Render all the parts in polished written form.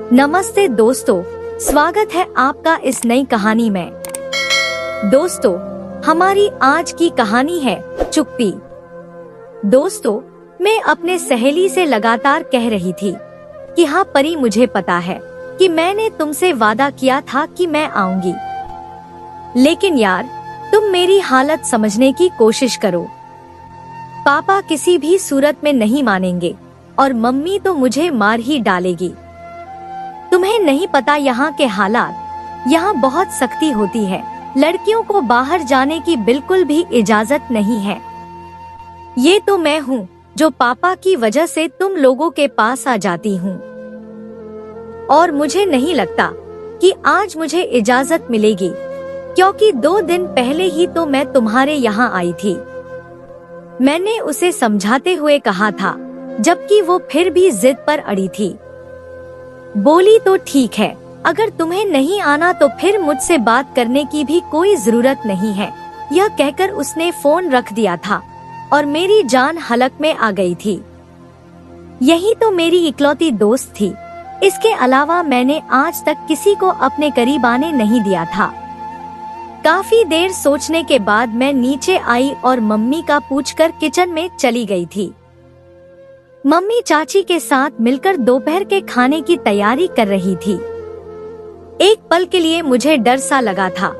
नमस्ते दोस्तों, स्वागत है आपका इस नई कहानी में। दोस्तों, हमारी आज की कहानी है चुप्पी। दोस्तों, मैं अपने सहेली से लगातार कह रही थी कि हाँ परी, मुझे पता है कि मैंने तुमसे वादा किया था कि मैं आऊंगी, लेकिन यार तुम मेरी हालत समझने की कोशिश करो। पापा किसी भी सूरत में नहीं मानेंगे और मम्मी तो मुझे मार ही डालेगी। तुम्हें नहीं पता यहाँ के हालात, यहाँ बहुत सख्ती होती है। लड़कियों को बाहर जाने की बिल्कुल भी इजाजत नहीं है। ये तो मैं हूँ जो पापा की वजह से तुम लोगों के पास आ जाती हूँ, और मुझे नहीं लगता कि आज मुझे इजाजत मिलेगी, क्योंकि 2 दिन पहले ही तो मैं तुम्हारे यहाँ आई थी। मैंने उसे समझाते हुए कहा था, जबकि वो फिर भी जिद पर अड़ी थी। बोली तो ठीक है, अगर तुम्हें नहीं आना तो फिर मुझसे बात करने की भी कोई जरूरत नहीं है। यह कहकर उसने फोन रख दिया था और मेरी जान हलक में आ गई थी। यही तो मेरी इकलौती दोस्त थी। इसके अलावा मैंने आज तक किसी को अपने करीब आने नहीं दिया था। काफी देर सोचने के बाद मैं नीचे आई और मम्मी का पूछकर किचन में चली गई थी। मम्मी चाची के साथ मिलकर दोपहर के खाने की तैयारी कर रही थी। एक पल के लिए मुझे डर सा लगा था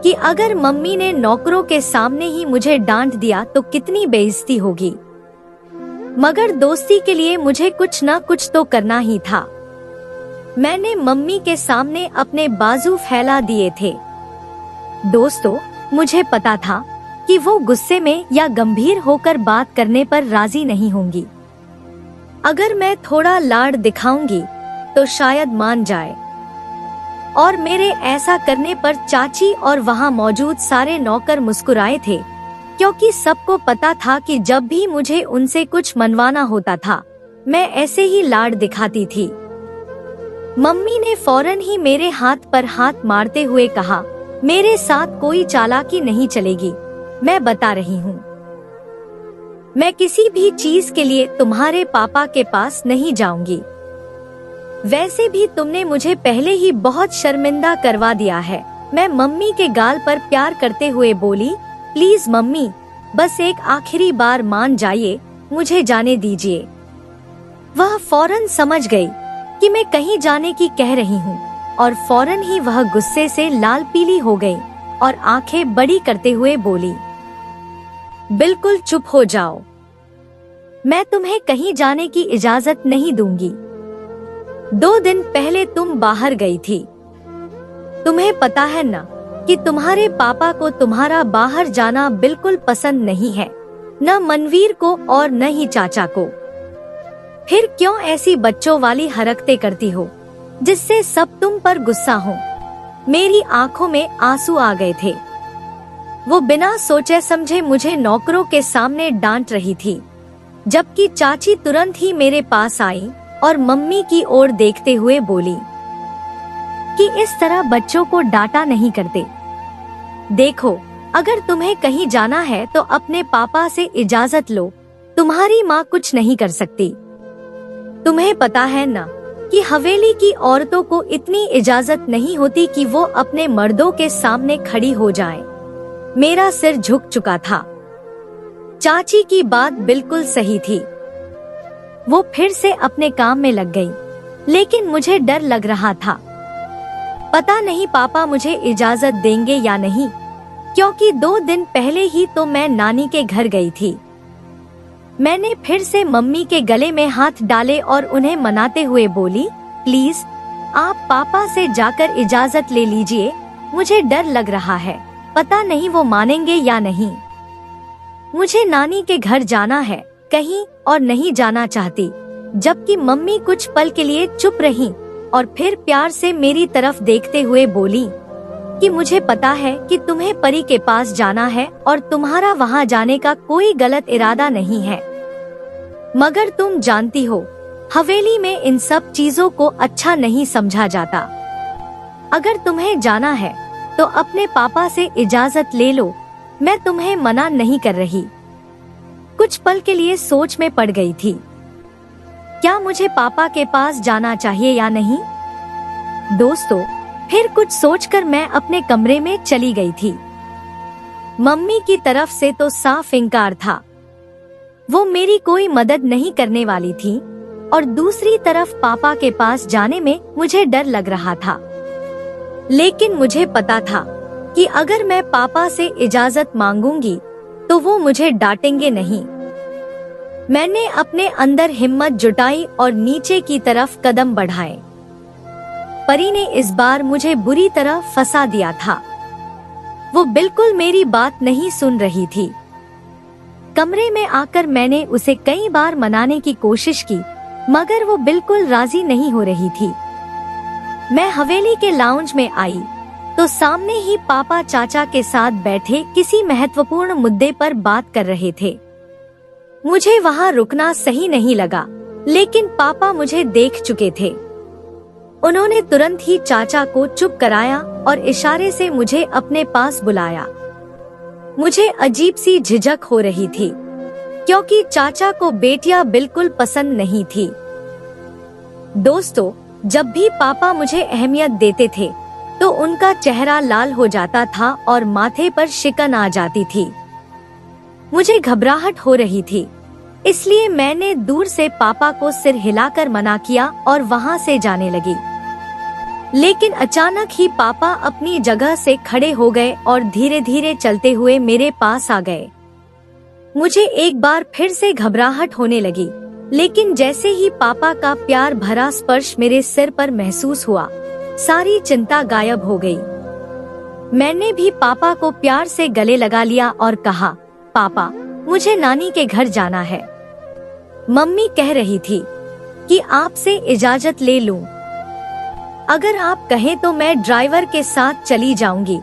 कि अगर मम्मी ने नौकरों के सामने ही मुझे डांट दिया तो कितनी बेइज्जती होगी, मगर दोस्ती के लिए मुझे कुछ न कुछ तो करना ही था। मैंने मम्मी के सामने अपने बाजू फैला दिए थे। दोस्तों, मुझे पता था कि वो गुस्से में या गंभीर होकर बात करने पर राजी नहीं होंगी। अगर मैं थोड़ा लाड़ दिखाऊंगी तो शायद मान जाए, और मेरे ऐसा करने पर चाची और वहाँ मौजूद सारे नौकर मुस्कुराए थे, क्योंकि सबको पता था कि जब भी मुझे उनसे कुछ मनवाना होता था मैं ऐसे ही लाड़ दिखाती थी। मम्मी ने फौरन ही मेरे हाथ पर हाथ मारते हुए कहा, मेरे साथ कोई चालाकी नहीं चलेगी, मैं बता रही हूँ। मैं किसी भी चीज के लिए तुम्हारे पापा के पास नहीं जाऊंगी। वैसे भी तुमने मुझे पहले ही बहुत शर्मिंदा करवा दिया है। मैं मम्मी के गाल पर प्यार करते हुए बोली, प्लीज मम्मी, बस एक आखिरी बार मान जाइए, मुझे जाने दीजिए। वह फौरन समझ गई कि मैं कहीं जाने की कह रही हूँ, और फौरन ही वह गुस्से से लाल पीली हो गई और आंखें बड़ी करते हुए बोली, बिल्कुल चुप हो जाओ, मैं तुम्हें कहीं जाने की इजाजत नहीं दूंगी। 2 दिन पहले तुम बाहर गई थी। तुम्हें पता है ना कि तुम्हारे पापा को तुम्हारा बाहर जाना बिल्कुल पसंद नहीं है, न मनवीर को और न ही चाचा को। फिर क्यों ऐसी बच्चों वाली हरकतें करती हो जिससे सब तुम पर गुस्सा हो? मेरी आंखों में आंसू आ गए थे। वो बिना सोचे समझे मुझे नौकरों के सामने डांट रही थी, जबकि चाची तुरंत ही मेरे पास आई और मम्मी की ओर देखते हुए बोली कि इस तरह बच्चों को डांटा नहीं करते। देखो, अगर तुम्हें कहीं जाना है तो अपने पापा से इजाजत लो, तुम्हारी माँ कुछ नहीं कर सकती। तुम्हें पता है ना कि हवेली की औरतों को इतनी इजाजत नहीं होती कि वो अपने मर्दों के सामने खड़ी हो जाएं। मेरा सिर झुक चुका था। चाची की बात बिल्कुल सही थी। वो फिर से अपने काम में लग गई, लेकिन मुझे डर लग रहा था। पता नहीं पापा मुझे इजाजत देंगे या नहीं, क्योंकि 2 दिन पहले ही तो मैं नानी के घर गई थी। मैंने फिर से मम्मी के गले में हाथ डाले और उन्हें मनाते हुए बोली, प्लीज आप पापा से जाकर इजाजत ले लीजिए, मुझे डर लग रहा है, पता नहीं वो मानेंगे या नहीं। मुझे नानी के घर जाना है, कहीं और नहीं जाना चाहती। जबकि मम्मी कुछ पल के लिए चुप रहीं और फिर प्यार से मेरी तरफ देखते हुए बोली कि मुझे पता है कि तुम्हें परी के पास जाना है और तुम्हारा वहाँ जाने का कोई गलत इरादा नहीं है, मगर तुम जानती हो हवेली में इन सब चीजों को अच्छा नहीं समझा जाता। अगर तुम्हें जाना है तो अपने पापा से इजाजत ले लो, मैं तुम्हें मना नहीं कर रही। कुछ पल के लिए सोच में पड़ गई थी, क्या मुझे पापा के पास जाना चाहिए या नहीं? दोस्तों, फिर कुछ सोचकर मैं अपने कमरे में चली गई थी। मम्मी की तरफ से तो साफ इनकार था। वो मेरी कोई मदद नहीं करने वाली थी और दूसरी तरफ पापा के पास जाने में मुझे डर लग रहा था। लेकिन मुझे पता था कि अगर मैं पापा से इजाजत मांगूंगी तो वो मुझे डांटेंगे नहीं। मैंने अपने अंदर हिम्मत जुटाई और नीचे की तरफ कदम बढ़ाए। परी ने इस बार मुझे बुरी तरह फंसा दिया था। वो बिल्कुल मेरी बात नहीं सुन रही थी। कमरे में आकर मैंने उसे कई बार मनाने की कोशिश की, मगर वो बिल्कुल राजी नहीं हो रही थी। मैं हवेली के लाउंज में आई तो सामने ही पापा चाचा के साथ बैठे किसी महत्वपूर्ण मुद्दे पर बात कर रहे थे। मुझे वहां रुकना सही नहीं लगा, लेकिन पापा मुझे देख चुके थे। उन्होंने तुरंत ही चाचा को चुप कराया और इशारे से मुझे अपने पास बुलाया। मुझे अजीब सी झिझक हो रही थी, क्योंकि चाचा को बेटियां बिल्कुल पसंद नहीं थी। दोस्तों, जब भी पापा मुझे अहमियत देते थे तो उनका चेहरा लाल हो जाता था और माथे पर शिकन आ जाती थी। मुझे घबराहट हो रही थी, इसलिए मैंने दूर से पापा को सिर हिलाकर मना किया और वहां से जाने लगी। लेकिन अचानक ही पापा अपनी जगह से खड़े हो गए और धीरे धीरे चलते हुए मेरे पास आ गए। मुझे एक बार फिर से घबराहट होने लगी, लेकिन जैसे ही पापा का प्यार भरा स्पर्श मेरे सिर पर महसूस हुआ, सारी चिंता गायब हो गई। मैंने भी पापा को प्यार से गले लगा लिया और कहा, पापा, मुझे नानी के घर जाना है। मम्मी कह रही थी कि आपसे इजाजत ले लूं। अगर आप कहें तो मैं ड्राइवर के साथ चली जाऊंगी।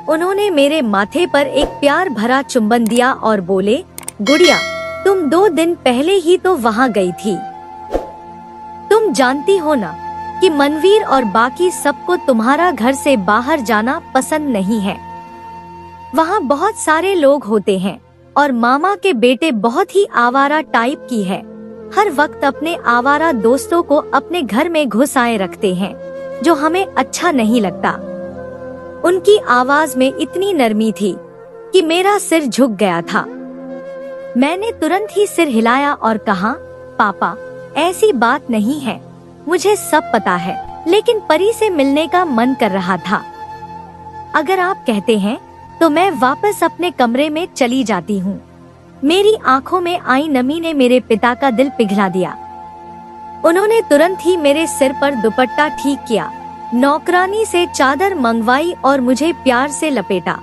उन्होंने मेरे माथे पर एक प्यार भरा चुंबन दिया और बोले, गुड़िया, तुम 2 दिन पहले ही तो वहां गई थी। तुम जानती हो ना कि मनवीर और बाकी सबको तुम्हारा घर से बाहर जाना पसंद नहीं है। वहां बहुत सारे लोग होते हैं और मामा के बेटे बहुत ही आवारा टाइप की है। हर वक्त अपने आवारा दोस्तों को अपने घर में घुसाए रखते हैं, जो हमें अच्छा नहीं लगता। उनकी आवाज में इतनी नरमी थी कि मेरा सिर झुक गया था। मैंने तुरंत ही सिर हिलाया और कहा, पापा, ऐसी बात नहीं है, मुझे सब पता है, लेकिन परी से मिलने का मन कर रहा था। अगर आप कहते हैं तो मैं वापस अपने कमरे में चली जाती हूँ। मेरी आंखों में आई नमी ने मेरे पिता का दिल पिघला दिया। उन्होंने तुरंत ही मेरे सिर पर दुपट्टा ठीक किया, नौकरानी से चादर मंगवाई और मुझे प्यार से लपेटा।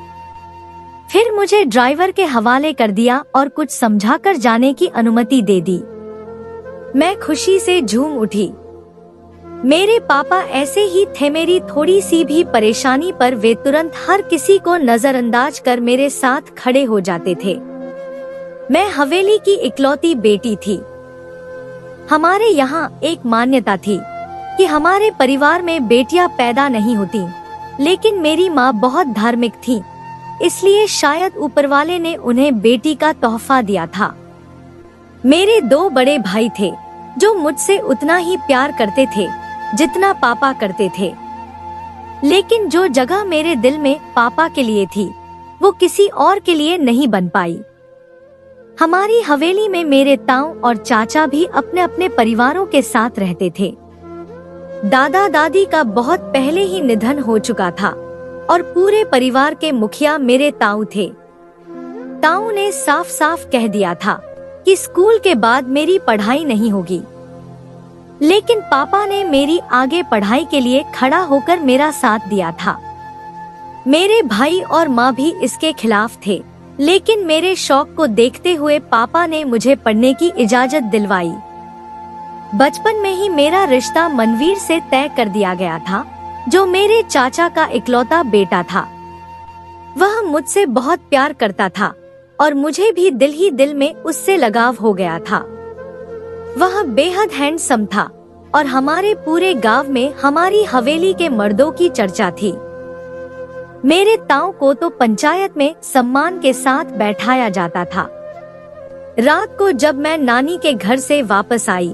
फिर मुझे ड्राइवर के हवाले कर दिया और कुछ समझाकर जाने की अनुमति दे दी। मैं खुशी से झूम उठी। मेरे पापा ऐसे ही थे। मेरी थोड़ी सी भी परेशानी पर वे तुरंत हर किसी को नजरअंदाज कर मेरे साथ खड़े हो जाते थे। मैं हवेली की इकलौती बेटी थी। हमारे यहाँ एक मान्यता थी कि हमारे परिवार में बेटियां पैदा नहीं होती, लेकिन मेरी माँ बहुत धार्मिक थी, इसलिए शायद ऊपर वाले ने उन्हें बेटी का तोहफा दिया था। मेरे 2 बड़े भाई थे जो मुझसे उतना ही प्यार करते थे जितना पापा करते थे, लेकिन जो जगह मेरे दिल में पापा के लिए थी वो किसी और के लिए नहीं बन पाई। हमारी हवेली में मेरे ताऊ और चाचा भी अपने अपने परिवारों के साथ रहते थे। दादा दादी का बहुत पहले ही निधन हो चुका था और पूरे परिवार के मुखिया मेरे ताऊ थे। ताऊ ने साफ साफ कह दिया था कि स्कूल के बाद मेरी पढ़ाई नहीं होगी, लेकिन पापा ने मेरी आगे पढ़ाई के लिए खड़ा होकर मेरा साथ दिया था। मेरे भाई और माँ भी इसके खिलाफ थे, लेकिन मेरे शौक को देखते हुए पापा ने मुझे पढ़ने की इजाजत दिलवाई। बचपन में ही मेरा रिश्ता मनवीर से तय कर दिया गया था, जो मेरे चाचा का इकलौता बेटा था। वह मुझसे बहुत प्यार करता था और मुझे भी दिल ही दिल में उससे लगाव हो गया था। वह बेहद हैंडसम था और हमारे पूरे गांव में हमारी हवेली के मर्दों की चर्चा थी। मेरे ताऊ को तो पंचायत में सम्मान के साथ बैठाया जाता था। रात को जब मैं नानी के घर से वापस आई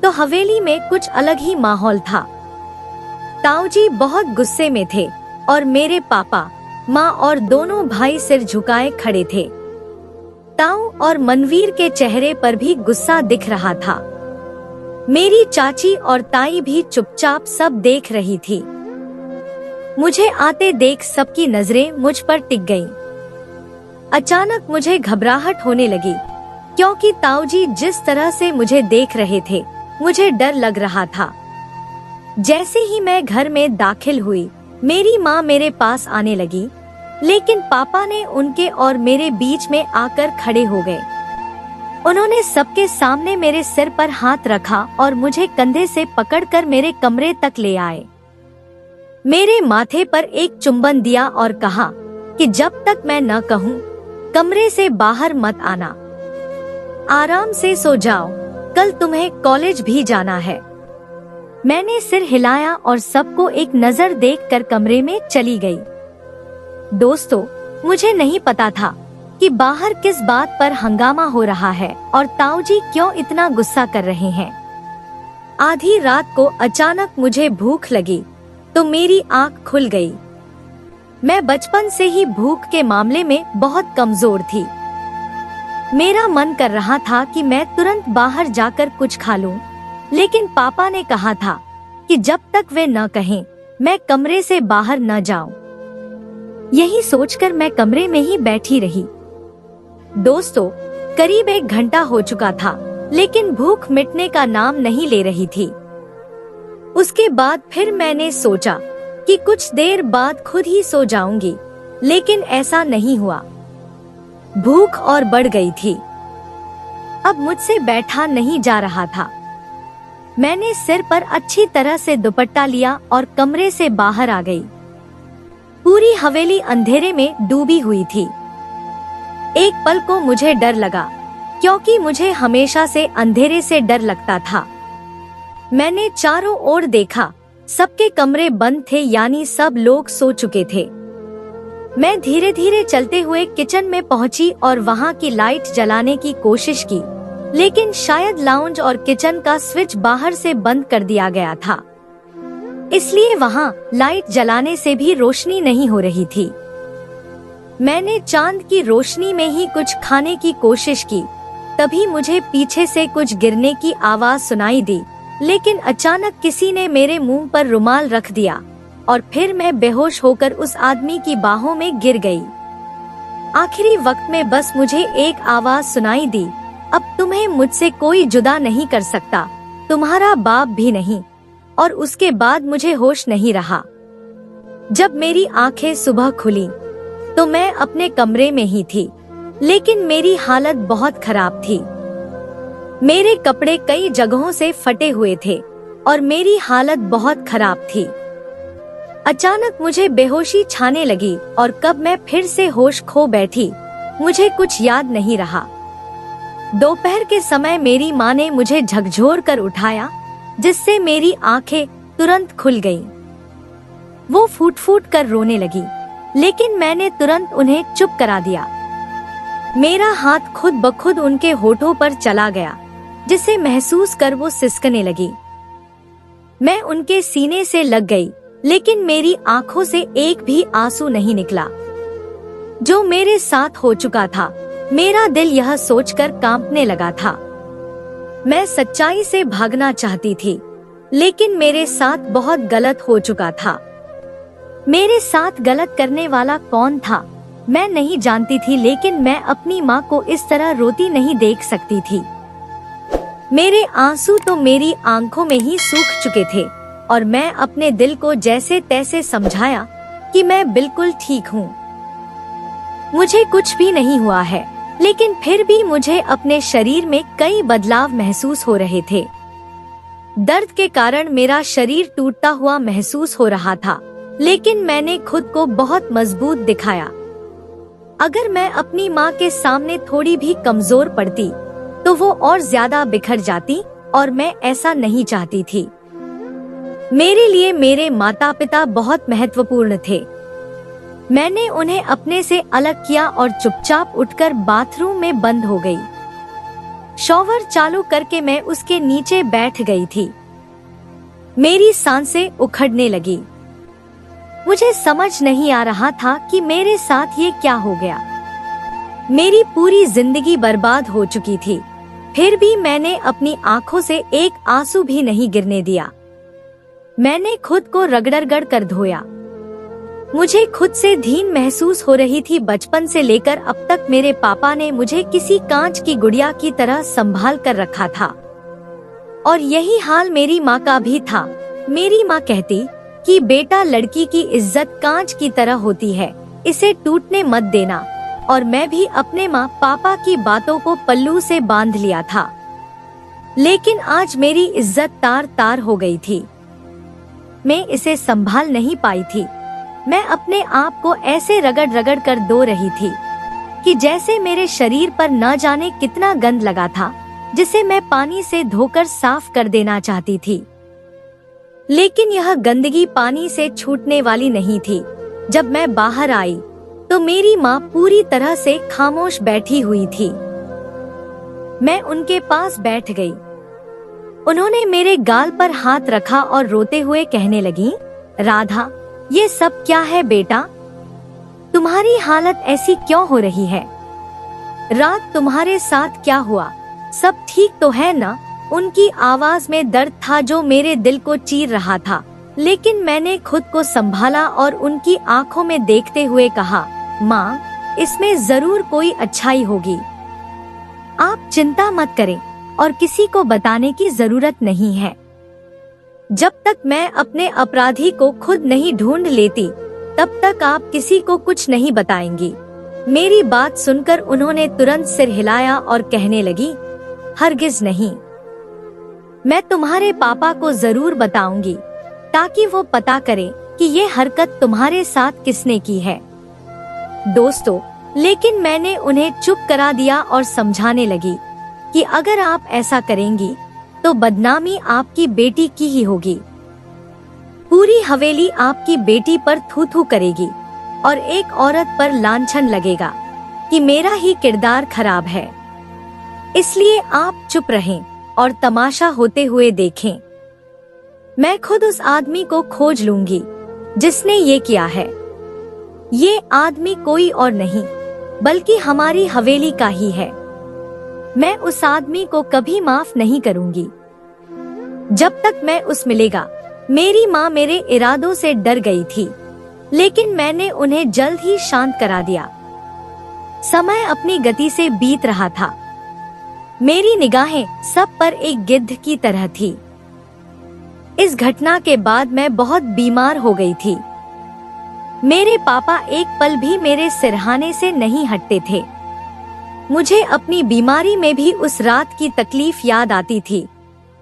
तो हवेली में कुछ अलग ही माहौल था। ताऊजी बहुत गुस्से में थे और मेरे पापा, माँ और दोनों भाई सिर झुकाए खड़े थे। ताऊ और मनवीर के चेहरे पर भी गुस्सा दिख रहा था। मेरी चाची और ताई भी चुपचाप सब देख रही थी। मुझे आते देख सबकी नजरें मुझ पर टिक गईं। अचानक मुझे घबराहट होने लगी, क्योंकि ताऊजी जिस तरह से मुझे देख रहे थे, मुझे डर लग रहा था। जैसे ही मैं घर में दाखिल हुई, मेरी माँ मेरे पास आने लगी, लेकिन पापा ने उनके और मेरे बीच में आकर खड़े हो गए। उन्होंने सबके सामने मेरे सिर पर हाथ रखा और मुझे कंधे से पकड़कर मेरे कमरे तक ले आए। मेरे माथे पर एक चुंबन दिया और कहा कि जब तक मैं न कहूँ, कमरे से बाहर मत आना। आराम से सो जाओ, कल तुम्हें कॉलेज भी जाना है। मैंने सिर हिलाया और सबको एक नजर देखकर कमरे में चली गई। दोस्तों, मुझे नहीं पता था कि बाहर किस बात पर हंगामा हो रहा है और ताऊजी क्यों इतना गुस्सा कर रहे हैं। आधी रात को अचानक मुझे भूख लगी तो मेरी आंख खुल गई। मैं बचपन से ही भूख के मामले में बहुत कमजोर थी। मेरा मन कर रहा था कि मैं तुरंत बाहर जाकर कुछ खा लूं, लेकिन पापा ने कहा था कि जब तक वे न कहें, मैं कमरे से बाहर न जाऊं। यही सोचकर मैं कमरे में ही बैठी रही। दोस्तों, करीब 1 घंटा हो चुका था, लेकिन भूख मिटने का नाम नहीं ले रही थी। उसके बाद फिर मैंने सोचा कि कुछ देर बाद खुद ही सो जाऊंगी, लेकिन ऐसा नहीं हुआ। भूख और बढ़ गई थी। अब मुझसे बैठा नहीं जा रहा था। मैंने सिर पर अच्छी तरह से दुपट्टा लिया और कमरे से बाहर आ गई। पूरी हवेली अंधेरे में डूबी हुई थी। एक पल को मुझे डर लगा, क्योंकि मुझे हमेशा से अंधेरे से डर लगता था। मैंने चारों ओर देखा, सबके कमरे बंद थे, यानी सब लोग सो चुके थे। मैं धीरे धीरे चलते हुए किचन में पहुंची और वहां की लाइट जलाने की कोशिश की, लेकिन शायद लाउंज और किचन का स्विच बाहर से बंद कर दिया गया था, इसलिए वहां लाइट जलाने से भी रोशनी नहीं हो रही थी। मैंने चांद की रोशनी में ही कुछ खाने की कोशिश की। तभी मुझे पीछे से कुछ गिरने की आवाज सुनाई दी, लेकिन अचानक किसी ने मेरे मुंह पर रुमाल रख दिया और फिर मैं बेहोश होकर उस आदमी की बाहों में गिर गई। आखिरी वक्त में बस मुझे एक आवाज सुनाई दी, अब तुम्हें मुझसे कोई जुदा नहीं कर सकता, तुम्हारा बाप भी नहीं। और उसके बाद मुझे होश नहीं रहा। जब मेरी आंखें सुबह खुली तो मैं अपने कमरे में ही थी, लेकिन मेरी हालत बहुत खराब थी। मेरे कपड़े कई जगहों से फटे हुए थे और मेरी हालत बहुत खराब थी। अचानक मुझे बेहोशी छाने लगी और कब मैं फिर से होश खो बैठी, मुझे कुछ याद नहीं रहा। दोपहर के समय मेरी माँ ने मुझे झकझोर कर उठाया, जिससे मेरी आंखें तुरंत खुल गईं। वो फूट फूट कर रोने लगी, लेकिन मैंने तुरंत उन्हें चुप करा दिया। मेरा हाथ खुद ब खुद उनके होठों पर चला गया, जिसे महसूस कर वो सिसकने लगी। मैं उनके सीने से लग गई, लेकिन मेरी आंखों से एक भी आंसू नहीं निकला। जो मेरे साथ हो चुका था, मेरा दिल यह सोचकर कांपने लगा था। मैं सच्चाई से भागना चाहती थी, लेकिन मेरे साथ बहुत गलत हो चुका था। मेरे साथ गलत करने वाला कौन था, मैं नहीं जानती थी, लेकिन मैं अपनी माँ को इस तरह रोती नहीं देख सकती थी। मेरे आंसू तो मेरी आंखों में ही सूख चुके थे और मैं अपने दिल को जैसे तैसे समझाया कि मैं बिल्कुल ठीक हूँ, मुझे कुछ भी नहीं हुआ है। लेकिन फिर भी मुझे अपने शरीर में कई बदलाव महसूस हो रहे थे। दर्द के कारण मेरा शरीर टूटता हुआ महसूस हो रहा था, लेकिन मैंने खुद को बहुत मजबूत दिखाया। अगर मैं अपनी माँ के सामने थोड़ी भी कमजोर पड़ती तो वो और ज्यादा बिखर जाती, और मैं ऐसा नहीं चाहती थी। मेरे लिए मेरे माता पिता बहुत महत्वपूर्ण थे। मैंने उन्हें अपने से अलग किया और चुपचाप उठकर बाथरूम में बंद हो गई। शॉवर चालू करके मैं उसके नीचे बैठ गई थी। मेरी सांसें उखड़ने लगी। मुझे समझ नहीं आ रहा था कि मेरे साथ ये क्या हो गया। मेरी पूरी जिंदगी बर्बाद हो चुकी थी, फिर भी मैंने अपनी आंखों से एक आंसू भी नहीं गिरने दिया। मैंने खुद को रगड़ कर धोया। मुझे खुद से धीन महसूस हो रही थी। बचपन से लेकर अब तक मेरे पापा ने मुझे किसी कांच की गुड़िया की तरह संभाल कर रखा था, और यही हाल मेरी माँ का भी था। मेरी माँ कहती कि बेटा, लड़की की इज्जत कांच की तरह होती है, इसे टूटने मत देना। और मैं भी अपने माँ पापा की बातों को पल्लू से बांध लिया था। लेकिन आज मेरी इज्जत तार तार हो गई थी। मैं इसे संभाल नहीं पाई थी। मैं अपने आप को ऐसे रगड़ कर धो रही थी कि जैसे मेरे शरीर पर न जाने कितना गंद लगा था, जिसे मैं पानी से धोकर साफ कर देना चाहती थी। लेकिन यह गंदगी पानी से छूटने वाली नहीं थी। जब मैं बाहर आई तो मेरी माँ पूरी तरह से खामोश बैठी हुई थी। मैं उनके पास बैठ गई। उन्होंने मेरे गाल पर हाथ रखा और रोते हुए कहने लगी, राधा, ये सब क्या है बेटा? तुम्हारी हालत ऐसी क्यों हो रही है? रात तुम्हारे साथ क्या हुआ? सब ठीक तो है ना? उनकी आवाज में दर्द था जो मेरे दिल को चीर रहा था। लेकिन मैंने खुद को संभाला और उनकी आंखों में देखते हुए कहा, माँ, इसमें जरूर कोई अच्छाई होगी। आप चिंता मत करें और किसी को बताने की जरूरत नहीं है। जब तक मैं अपने अपराधी को खुद नहीं ढूंढ लेती, तब तक आप किसी को कुछ नहीं बताएंगी। मेरी बात सुनकर उन्होंने तुरंत सिर हिलाया और कहने लगी, हरगिज नहीं। मैं तुम्हारे पापा को जरूर बताऊंगी, ताकि वो पता करे कि ये हरकत तुम्हारे साथ किसने की है। दोस्तों, लेकिन मैंने उन्हें चुप करा दिया और समझाने लगी कि अगर आप ऐसा करेंगी तो बदनामी आपकी बेटी की ही होगी। पूरी हवेली आपकी बेटी पर थू थू करेगी और एक औरत पर लांछन लगेगा कि मेरा ही किरदार खराब है। इसलिए आप चुप रहें और तमाशा होते हुए देखें। मैं खुद उस आदमी को खोज लूंगी जिसने ये किया है। ये आदमी कोई और नहीं बल्कि हमारी हवेली का ही है। मैं उस आदमी को कभी माफ नहीं करूंगी। जब तक मैं उस मिलेगा। मेरी माँ मेरे इरादों से डर गई थी, लेकिन मैंने उन्हें जल्द ही शांत करा दिया। समय अपनी गति से बीत रहा था। मेरी निगाहें सब पर एक गिद्ध की तरह थी। इस घटना के बाद मैं बहुत बीमार हो गई थी। मेरे पापा एक पल भी मेरे सिरहाने से नहीं हटते थे। मुझे अपनी बीमारी में भी उस रात की तकलीफ याद आती थी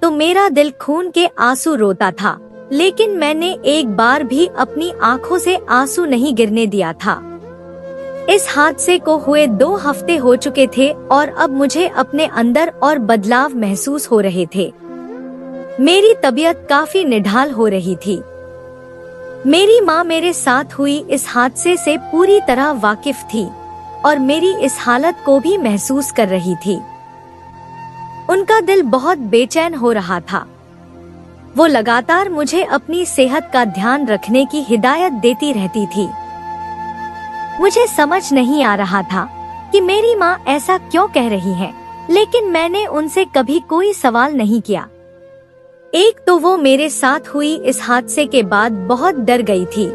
तो मेरा दिल खून के आंसू रोता था, लेकिन मैंने एक बार भी अपनी आंखों से आंसू नहीं गिरने दिया था। इस हादसे को हुए 2 हफ्ते हो चुके थे और अब मुझे अपने अंदर और बदलाव महसूस हो रहे थे। मेरी तबीयत काफी निढाल हो रही थी। मेरी माँ मेरे साथ हुई इस हादसे से पूरी तरह वाकिफ थी और मेरी इस हालत को भी महसूस कर रही थी। उनका दिल बहुत बेचैन हो रहा था। वो लगातार मुझे अपनी सेहत का ध्यान रखने की हिदायत देती रहती थी। मुझे समझ नहीं आ रहा था कि मेरी माँ ऐसा क्यों कह रही है, लेकिन मैंने उनसे कभी कोई सवाल नहीं किया। एक तो वो मेरे साथ हुई इस हादसे के बाद बहुत डर गई थी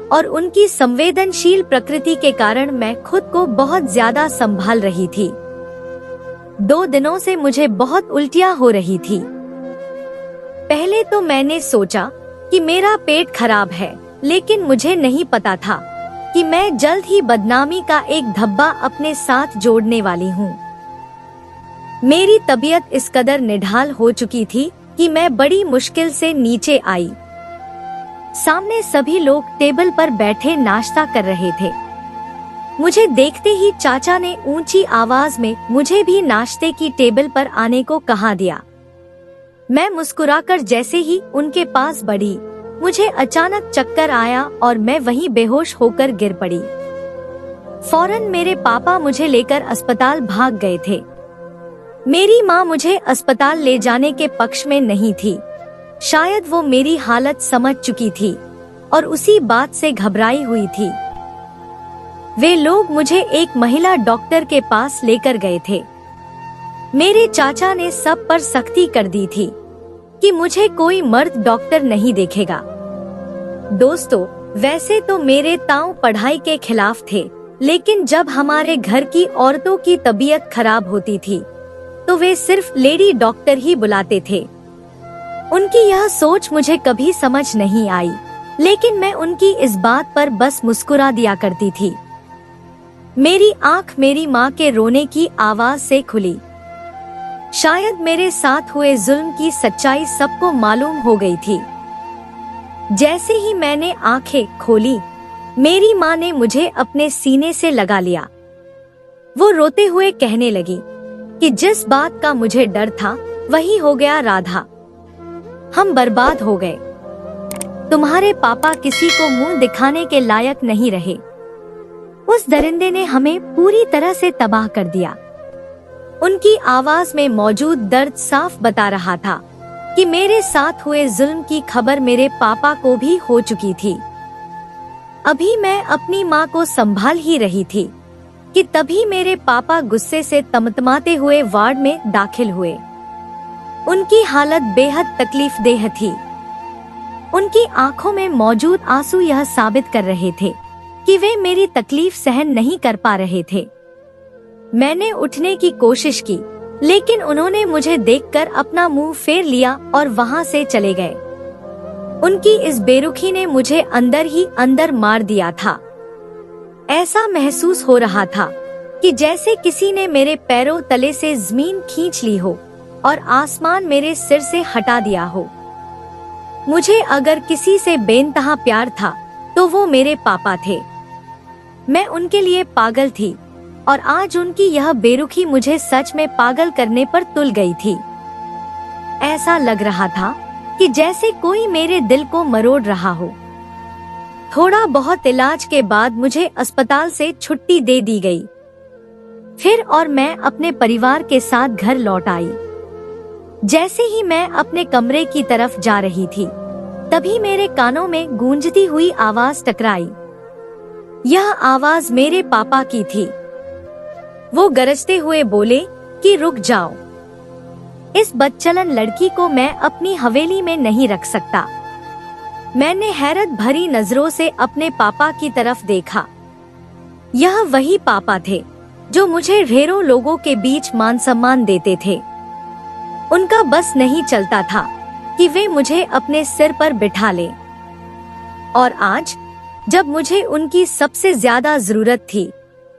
और उनकी संवेदनशील प्रकृति के कारण मैं खुद को बहुत ज्यादा संभाल रही थी। 2 दिनों से मुझे बहुत उल्टियां हो रही थी। पहले तो मैंने सोचा कि मेरा पेट खराब है, लेकिन मुझे नहीं पता था कि मैं जल्द ही बदनामी का एक धब्बा अपने साथ जोड़ने वाली हूँ। मेरी तबीयत इस कदर निढाल हो चुकी थी कि मैं बड़ी मुश्किल से नीचे आई। सामने सभी लोग टेबल पर बैठे नाश्ता कर रहे थे। मुझे देखते ही चाचा ने ऊंची आवाज में मुझे भी नाश्ते की टेबल पर आने को कहा दिया। मैं मुस्कुराकर जैसे ही उनके पास बढ़ी, मुझे अचानक चक्कर आया और मैं वहीं बेहोश होकर गिर पड़ी। फौरन मेरे पापा मुझे लेकर अस्पताल भाग गए थे। मेरी माँ मुझे अस्पताल ले जाने के पक्ष में नहीं थी। शायद वो मेरी हालत समझ चुकी थी और उसी बात से घबराई हुई थी। वे लोग मुझे एक महिला डॉक्टर के पास लेकर गए थे। मेरे चाचा ने सब पर सख्ती कर दी थी कि मुझे कोई मर्द डॉक्टर नहीं देखेगा। दोस्तों, वैसे तो मेरे ताऊ पढ़ाई के खिलाफ थे, लेकिन जब हमारे घर की औरतों की तबीयत खराब होती थी तो वे सिर्फ लेडी डॉक्टर ही बुलाते थे। उनकी यह सोच मुझे कभी समझ नहीं आई, लेकिन मैं उनकी इस बात पर बस मुस्कुरा दिया करती थी। मेरी आंख मेरी माँ के रोने की आवाज से खुली। शायद मेरे साथ हुए जुल्म की सच्चाई सबको मालूम हो गई थी। जैसे ही मैंने आंखें खोली, मेरी माँ ने मुझे अपने सीने से लगा लिया। वो रोते हुए कहने लगी कि जिस बात का मुझे डर था वही हो गया राधा। हम बर्बाद हो गए। तुम्हारे पापा किसी को मुंह दिखाने के लायक नहीं रहे। उस दरिंदे ने हमें पूरी तरह से तबाह कर दिया। उनकी आवाज में मौजूद दर्द साफ बता रहा था कि मेरे साथ हुए जुल्म की खबर मेरे पापा को भी हो चुकी थी। अभी मैं अपनी माँ को संभाल ही रही थी कि तभी मेरे पापा गुस्से से तमतमाते हुए वार्ड में दाखिल हुए। उनकी हालत बेहद तकलीफदेह थी। उनकी आंखों में मौजूद आंसू यह साबित कर रहे थे कि वे मेरी तकलीफ सहन नहीं कर पा रहे थे। मैंने उठने की कोशिश की, लेकिन उन्होंने मुझे देखकर अपना मुंह फेर लिया और वहां से चले गए। उनकी इस बेरुखी ने मुझे अंदर ही अंदर मार दिया था। ऐसा महसूस हो रहा था कि जैसे किसी ने मेरे पैरों तले से जमीन खींच ली हो और आसमान मेरे सिर से हटा दिया हो। मुझे अगर किसी से बेइंतहा प्यार था तो वो मेरे पापा थे। मैं उनके लिए पागल थी और आज उनकी यह बेरुखी मुझे सच में पागल करने पर तुल गई थी। ऐसा लग रहा था कि जैसे कोई मेरे दिल को मरोड़ रहा हो। थोड़ा बहुत इलाज के बाद मुझे अस्पताल से छुट्टी दे दी गई। फिर और मैं अपने परिवार के साथ घर लौट आई। जैसे ही मैं अपने कमरे की तरफ जा रही थी, तभी मेरे कानों में गूंजती हुई आवाज टकराई। यह आवाज मेरे पापा की थी। वो गरजते हुए बोले कि रुक जाओ, इस बदचलन लड़की को मैं अपनी हवेली में नहीं रख सकता। मैंने हैरत भरी नजरों से अपने पापा की तरफ देखा। यह वही पापा थे जो मुझे ढेरों लोगों के बीच मान सम्मान देते थे। उनका बस नहीं चलता था कि वे मुझे अपने सिर पर बिठा लें। और आज जब मुझे उनकी सबसे ज्यादा जरूरत थी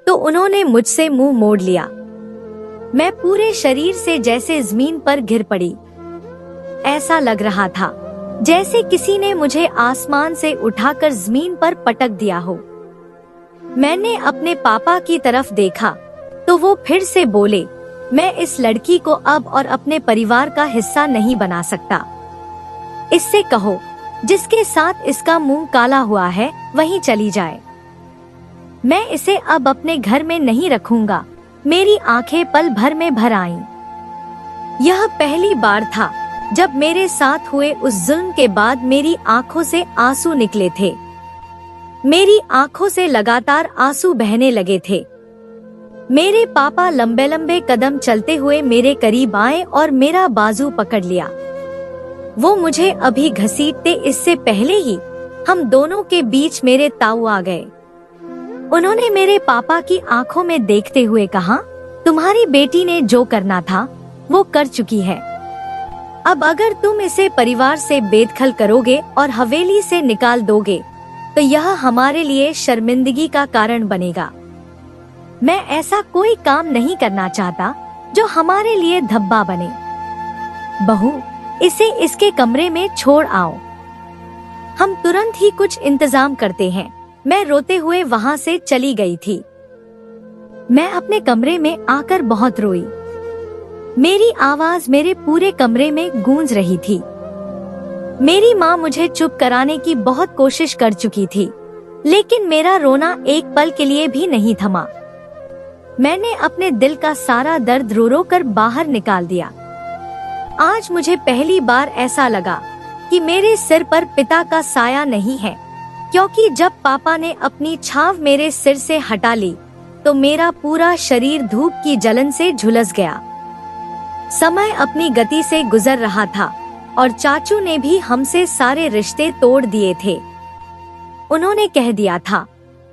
तो उन्होंने मुझसे मुंह मोड़ लिया। मैं पूरे शरीर से जैसे जमीन पर गिर पड़ी। ऐसा लग रहा था जैसे किसी ने मुझे आसमान से उठाकर जमीन पर पटक दिया हो। मैंने अपने पापा की तरफ देखा तो वो फिर से बोले, मैं इस लड़की को अब और अपने परिवार का हिस्सा नहीं बना सकता। इससे कहो जिसके साथ इसका मुंह काला हुआ है वहीं चली जाए। मैं इसे अब अपने घर में नहीं रखूंगा। मेरी आंखें पल भर में भर आईं। यह पहली बार था जब मेरे साथ हुए उस जुल्म के बाद मेरी आंखों से आंसू निकले थे। मेरी आंखों से लगातार आंसू बहने लगे थे। मेरे पापा लंबे लंबे कदम चलते हुए मेरे करीब आए और मेरा बाजू पकड़ लिया। वो मुझे अभी घसीटते इससे पहले ही हम दोनों के बीच मेरे ताऊ आ गए। उन्होंने मेरे पापा की आंखों में देखते हुए कहा, तुम्हारी बेटी ने जो करना था वो कर चुकी है। अब अगर तुम इसे परिवार से बेदखल करोगे और हवेली से निकाल दोगे तो यह हमारे लिए शर्मिंदगी का कारण बनेगा। मैं ऐसा कोई काम नहीं करना चाहता जो हमारे लिए धब्बा बने। बहू, इसे इसके कमरे में छोड़ आओ। हम तुरंत ही कुछ इंतजाम करते हैं। मैं रोते हुए वहां से चली गई थी। मैं अपने कमरे में आकर बहुत रोई। मेरी आवाज मेरे पूरे कमरे में गूंज रही थी। मेरी माँ मुझे चुप कराने की बहुत कोशिश कर चुकी थी, लेकिन मेरा रोना एक पल के लिए भी नहीं थमा। मैंने अपने दिल का सारा दर्द रो रो कर बाहर निकाल दिया। आज मुझे पहली बार ऐसा लगा कि मेरे सिर पर पिता का साया नहीं है, क्योंकि जब पापा ने अपनी छाव मेरे सिर से हटा ली तो मेरा पूरा शरीर धूप की जलन से झुलस गया। समय अपनी गति से गुजर रहा था और चाचू ने भी हमसे सारे रिश्ते तोड़ दिए थे। उन्होंने कह दिया था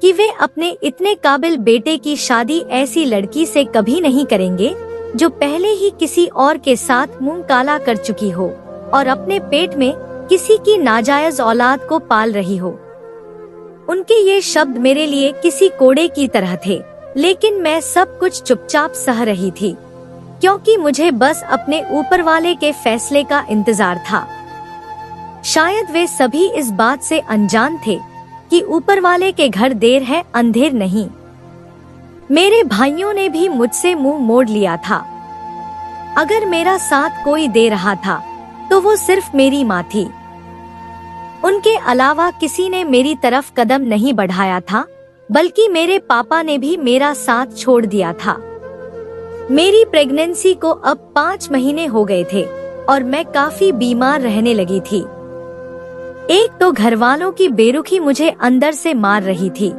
कि वे अपने इतने काबिल बेटे की शादी ऐसी लड़की से कभी नहीं करेंगे जो पहले ही किसी और के साथ मुंह काला कर चुकी हो और अपने पेट में किसी की नाजायज औलाद को पाल रही हो। उनके ये शब्द मेरे लिए किसी कोड़े की तरह थे, लेकिन मैं सब कुछ चुपचाप सह रही थी, क्योंकि मुझे बस अपने ऊपर वाले के फैसले का इंतजार था। शायद वे सभी इस बात से अनजान थे कि ऊपर वाले के घर देर है अंधेर नहीं। मेरे भाइयों ने भी मुझसे मुंह मोड़ लिया था। अगर मेरा साथ कोई दे रहा था तो वो सिर्फ मेरी माँ थी। उनके अलावा किसी ने मेरी तरफ कदम नहीं बढ़ाया था, बल्कि मेरे पापा ने भी मेरा साथ छोड़ दिया था। मेरी प्रेगनेंसी को अब 5 महीने हो गए थे और मैं काफी बीमार रहने लगी थी। एक तो घरवालों की बेरुखी मुझे अंदर से मार रही थी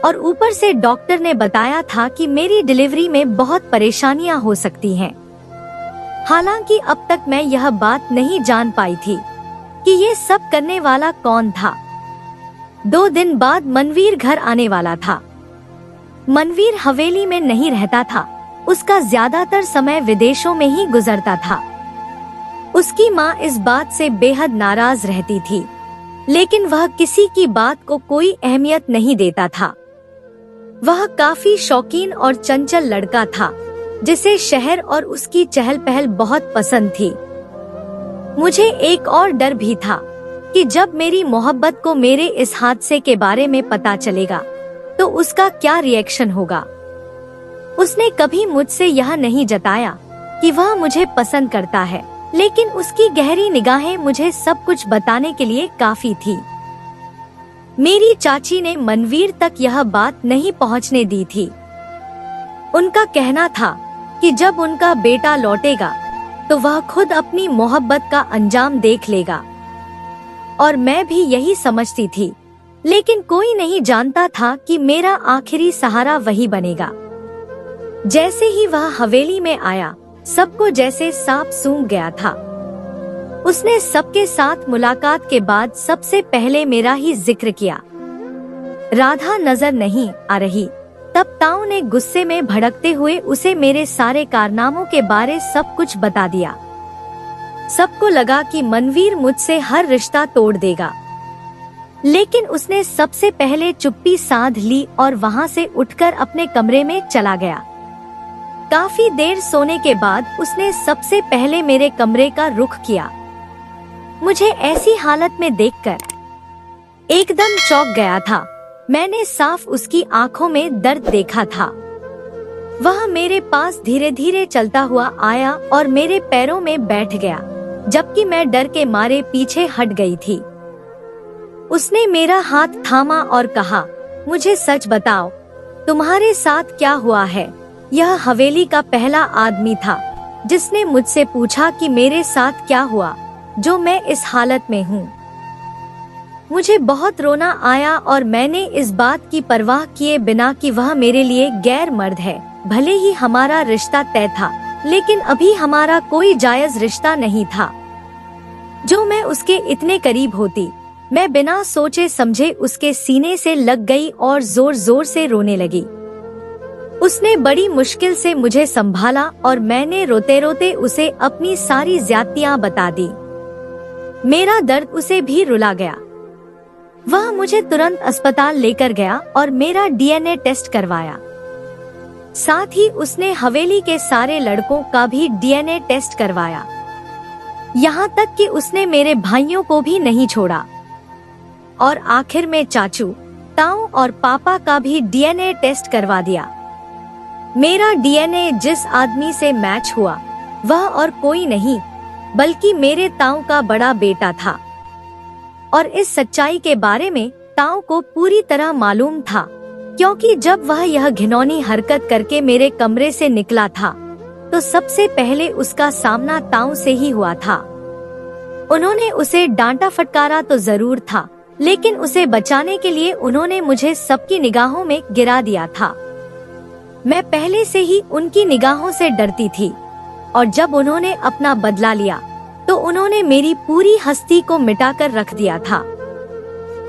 और ऊपर से डॉक्टर ने बताया था कि मेरी डिलीवरी में बहुत परेशानियां हो सकती हैं। हालांकि अब तक मैं यह बात नहीं जान पाई थी कि ये सब करने वाला कौन था। 2 दिन बाद मनवीर घर आने वाला था। मनवीर हवेली में नहीं रहता था, उसका ज्यादातर समय विदेशों में ही गुजरता था। उसकी माँ इस बात से बेहद नाराज रहती थी, लेकिन वह किसी की बात को कोई अहमियत नहीं देता था। वह काफी शौकीन और चंचल लड़का था, जिसे शहर और उसकी चहल पहल बहुत पसंद थी। मुझे एक और डर भी था कि जब मेरी मोहब्बत को मेरे इस हादसे के बारे में पता चलेगा तो उसका क्या रिएक्शन होगा। उसने कभी मुझसे यह नहीं जताया कि वह मुझे पसंद करता है, लेकिन उसकी गहरी निगाहें मुझे सब कुछ बताने के लिए काफी थी। मेरी चाची ने मनवीर तक यह बात नहीं पहुंचने दी थी। उनका कहना था कि जब उनका बेटा लौटेगा तो वह खुद अपनी मोहब्बत का अंजाम देख लेगा, और मैं भी यही समझती थी, लेकिन कोई नहीं जानता था कि मेरा आखिरी सहारा वही बनेगा। जैसे ही वह हवेली में आया, सबको जैसे सांप सूंघ गया था। उसने सबके साथ मुलाकात के बाद सबसे पहले मेरा ही जिक्र किया। राधा नजर नहीं आ रही तब ताऊ ने गुस्से में भड़कते हुए उसे मेरे सारे कारनामों के बारे सब कुछ बता दिया। सबको लगा कि मनवीर मुझसे हर रिश्ता तोड़ देगा, लेकिन उसने सबसे पहले चुप्पी साध ली और वहां से उठकर अपने कमरे में चला गया। काफी देर सोने के बाद उसने सबसे पहले मेरे कमरे का रुख किया। मुझे ऐसी हालत में देखकर एकदम चौंक गया था। मैंने साफ उसकी आंखों में दर्द देखा था। वह मेरे पास धीरे धीरे चलता हुआ आया और मेरे पैरों में बैठ गया, जबकि मैं डर के मारे पीछे हट गई थी। उसने मेरा हाथ थामा और कहा, मुझे सच बताओ, तुम्हारे साथ क्या हुआ है? यह हवेली का पहला आदमी था जिसने मुझसे पूछा कि मेरे साथ क्या हुआ जो मैं इस हालत में हूँ। मुझे बहुत रोना आया और मैंने इस बात की परवाह किए बिना कि वह मेरे लिए गैर मर्द है। भले ही हमारा रिश्ता तय था, लेकिन अभी हमारा कोई जायज रिश्ता नहीं था। जो मैं उसके इतने करीब होती, मैं बिना सोचे समझे उसके सीने से लग गई और जोर जोर से रोने लगी। उसने बड़ी मुश्किल से मुझे संभाला और मैंने रोते रोते उसे अपनी सारी ज्यादतियां बता दी। मेरा दर्द उसे भी रुला गया। वह मुझे तुरंत अस्पताल लेकर गया और मेरा डीएनए टेस्ट करवाया। साथ ही उसने हवेली के सारे लड़कों का भी डीएनए टेस्ट करवाया। यहाँ तक कि उसने मेरे भाइयों को भी नहीं छोड़ा। और आखिर में चाचू, ताऊ और पापा का भी डीएनए टेस्ट करवा दिया। मेरा डीएनए जिस आदमी से मैच हुआ वह और कोई नहीं बल्कि मेरे ताऊ का बड़ा बेटा था। और इस सच्चाई के बारे में ताऊ को पूरी तरह मालूम था, क्योंकि जब वह यह घिनौनी हरकत करके मेरे कमरे से निकला था तो सबसे पहले उसका सामना ताऊ से ही हुआ था। उन्होंने उसे डांटा फटकारा तो जरूर था, लेकिन उसे बचाने के लिए उन्होंने मुझे सबकी निगाहों में गिरा दिया था। मैं पहले से ही उनकी निगाहों से डरती थी और जब उन्होंने अपना बदला लिया तो उन्होंने मेरी पूरी हस्ती को मिटाकर रख दिया था।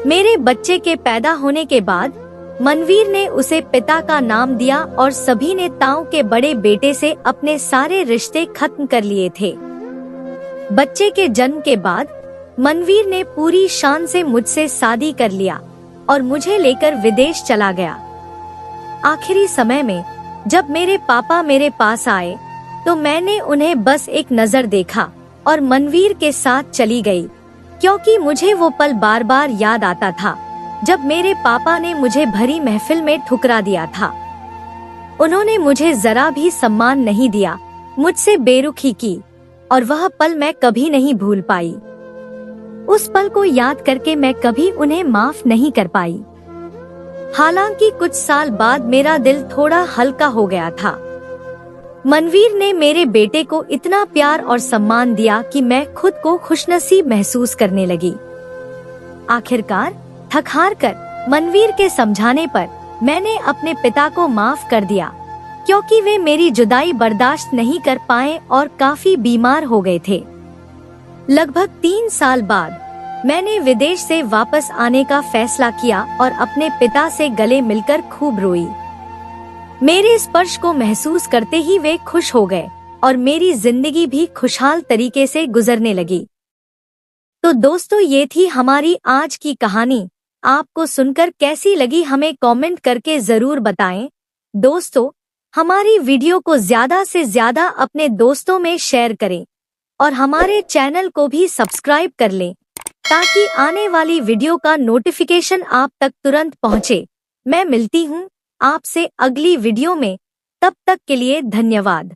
मेरे बच्चे के पैदा होने के बाद मनवीर ने उसे पिता का नाम दिया और सभी ने ताऊ के बड़े बेटे से अपने सारे रिश्ते खत्म कर लिए थे। बच्चे के जन्म के बाद मनवीर ने पूरी शान से मुझसे शादी कर लिया और मुझे लेकर विदेश चला गया। आखिरी समय में जब मेरे पापा मेरे पास आए तो मैंने उन्हें बस एक नजर देखा और मनवीर के साथ चली गई, क्योंकि मुझे वो पल बार बार याद आता था जब मेरे पापा ने मुझे भरी महफिल में ठुकरा दिया था। उन्होंने मुझे जरा भी सम्मान नहीं दिया, मुझसे बेरुखी की और वह पल मैं कभी नहीं भूल पाई। उस पल को याद करके मैं कभी उन्हें माफ नहीं कर पाई। हालांकि कुछ साल बाद मेरा दिल थोड़ा हल्का हो गया था। मनवीर ने मेरे बेटे को इतना प्यार और सम्मान दिया कि मैं खुद को खुशनसीब महसूस करने लगी। आखिरकार थक हार कर मनवीर के समझाने पर मैंने अपने पिता को माफ कर दिया, क्योंकि वे मेरी जुदाई बर्दाश्त नहीं कर पाए और काफी बीमार हो गए थे। लगभग 3 साल बाद मैंने विदेश से वापस आने का फैसला किया और अपने पिता से गले मिलकर खूब रोई। मेरे स्पर्श को महसूस करते ही वे खुश हो गए और मेरी जिंदगी भी खुशहाल तरीके से गुजरने लगी। तो दोस्तों, ये थी हमारी आज की कहानी। आपको सुनकर कैसी लगी हमें कमेंट करके जरूर बताएं। दोस्तों, हमारी वीडियो को ज्यादा से ज्यादा अपने दोस्तों में शेयर करें और हमारे चैनल को भी सब्सक्राइब कर लें, ताकि आने वाली वीडियो का नोटिफिकेशन आप तक तुरंत पहुंचे। मैं मिलती हूं आपसे अगली वीडियो में, तब तक के लिए धन्यवाद।